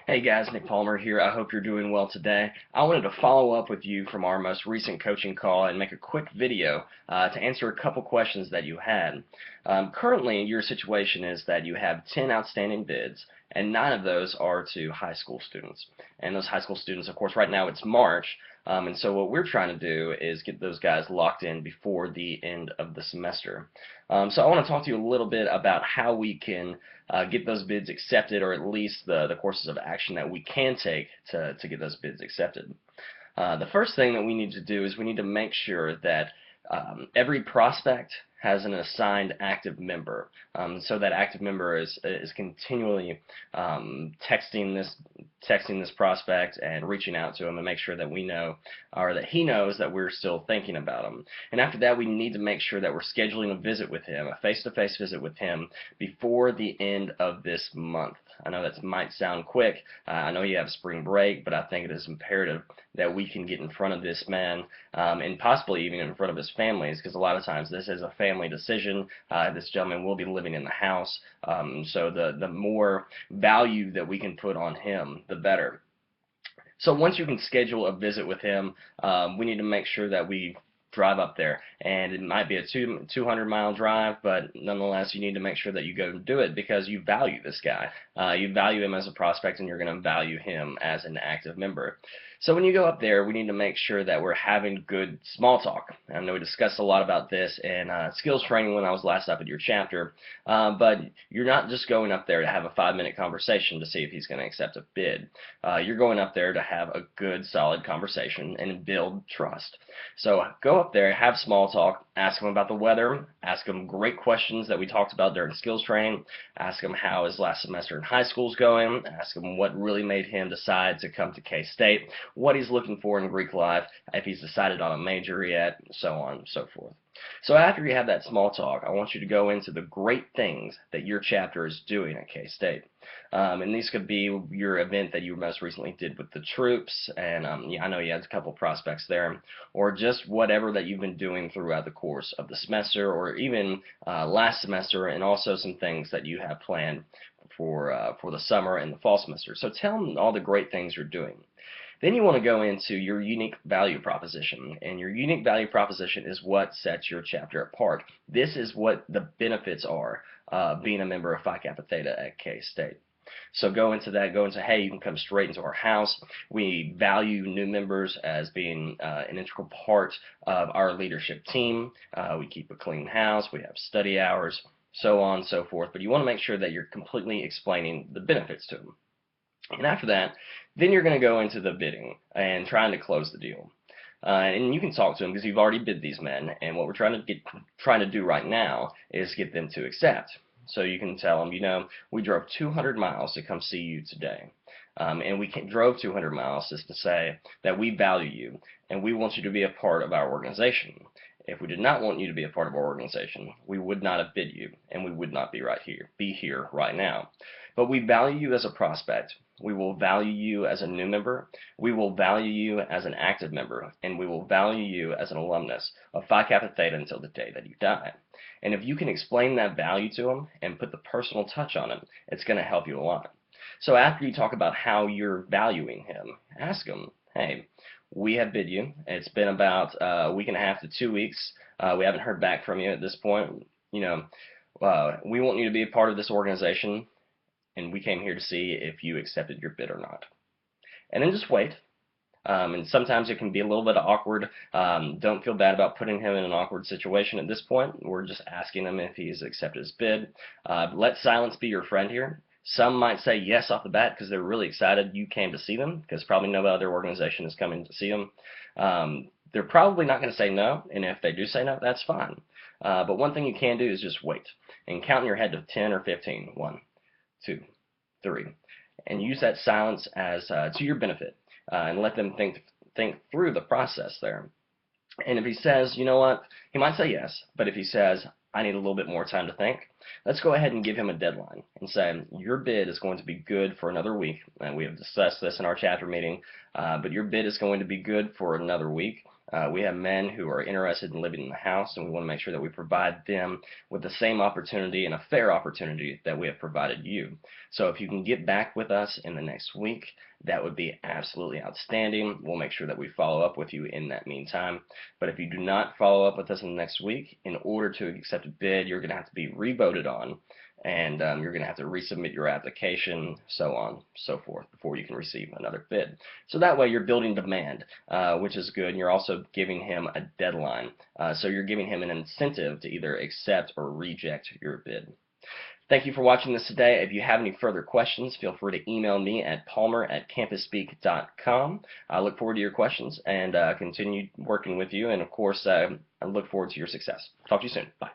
Hey guys, Nick Palmer here. I hope you're doing well today. I wanted to follow up with you from our most recent coaching call and make a quick video to answer a couple questions that you had. Currently, your situation is that you have 10 outstanding bids, and 9 of those are to high school students. And those high school students, of course, right now it's March, and so what we're trying to do is get those guys locked in before the end of the semester. So I want to talk to you a little bit about how we can get those bids accepted, or at least the courses of action that we can take to get those bids accepted. The first thing that we need to do is we need to make sure that every prospect has an assigned active member. So that active member is continually texting this prospect and reaching out to him and make sure that we know, or that he knows, that we're still thinking about him. And after that, we need to make sure that we're scheduling a visit with him, a face-to-face visit with him, before the end of this month. I know that might sound quick. I know you have spring break, but I think it is imperative that we can get in front of this man, and possibly even in front of his families, because a lot of times this is a family decision. This gentleman will be living in the house, so the more value that we can put on him, the better. So once you can schedule a visit with him, we need to make sure that we drive up there, and it might be a 200-mile drive, but nonetheless you need to make sure that you go and do it because you value this guy. You value him as a prospect, and you're going to value him as an active member. So when you go up there, we need to make sure that we're having good small talk. I know we discussed a lot about this in skills training when I was last up at your chapter, but you're not just going up there to have a 5-minute conversation to see if he's going to accept a bid. You're going up there to have a good, solid conversation and build trust. So go up there, have small talk, ask him about the weather, ask him great questions that we talked about during skills training, ask him how his last semester in high school is going, ask him what really made him decide to come to KState, what he's looking for in Greek life, if he's decided on a major yet, so on and so forth. So after you have that small talk, I want you to go into the great things that your chapter is doing at KState. And these could be your event that you most recently did with the troops, and yeah, I know you had a couple prospects there, or just whatever that you've been doing throughout the course of the semester, or even last semester, and also some things that you have planned for the summer and the fall semester. So tell them all the great things you're doing. Then you want to go into your unique value proposition, and your unique value proposition is what sets your chapter apart. This is what the benefits are being a member of Phi Kappa Theta at K-State. So go into that, hey, you can come straight into our house. We value new members as being an integral part of our leadership team. We keep a clean house, we have study hours, so on and so forth. But you want to make sure that you're completely explaining the benefits to them. And after that, then you're going to go into the bidding and trying to close the deal. And you can talk to them because you've already bid these men, and what we're trying to do right now is get them to accept. So you can tell them, you know, we drove 200 miles to come see you today. And we drove 200 miles just to say that we value you and we want you to be a part of our organization. If we did not want you to be a part of our organization, we would not have bid you, and we would not be here right now. But we value you as a prospect. We will value you as a new member. We will value you as an active member, and we will value you as an alumnus of Phi Kappa Theta until the day that you die. And if you can explain that value to them and put the personal touch on it, it's going to help you a lot. So after you talk about how you're valuing him, ask him, hey, we have bid you. It's been about a week and a half to 2 weeks. We haven't heard back from you at this point. You know, we want you to be a part of this organization, and we came here to see if you accepted your bid or not. And then just wait. And sometimes it can be a little bit awkward. Don't feel bad about putting him in an awkward situation at this point. We're just asking him if he's accepted his bid. Let silence be your friend here. Some might say yes off the bat because they're really excited you came to see them, because probably no other organization is coming to see them. They're probably not going to say no, and if they do say no, that's fine. But one thing you can do is just wait and count in your head to 10 or 15. 1, 2, 3. And use that silence as to your benefit, and let them think through the process there. And if he says, you know what, he might say yes, but if he says, I need a little bit more time to think, let's go ahead and give him a deadline and say, your bid is going to be good for another week. And we have discussed this in our chapter meeting, but your bid is going to be good for another week. We have men who are interested in living in the house, and we want to make sure that we provide them with the same opportunity and a fair opportunity that we have provided you. So if you can get back with us in the next week, that would be absolutely outstanding. We'll make sure that we follow up with you in that meantime. But if you do not follow up with us in the next week, in order to accept a bid, you're going to have to be re-voted on, and you're going to have to resubmit your application, so on, so forth, before you can receive another bid. So that way you're building demand, which is good, and you're also giving him a deadline. So you're giving him an incentive to either accept or reject your bid. Thank you for watching this today. If you have any further questions, feel free to email me at palmer@campusspeak.com. I look forward to your questions and continue working with you, and of course, I look forward to your success. Talk to you soon. Bye.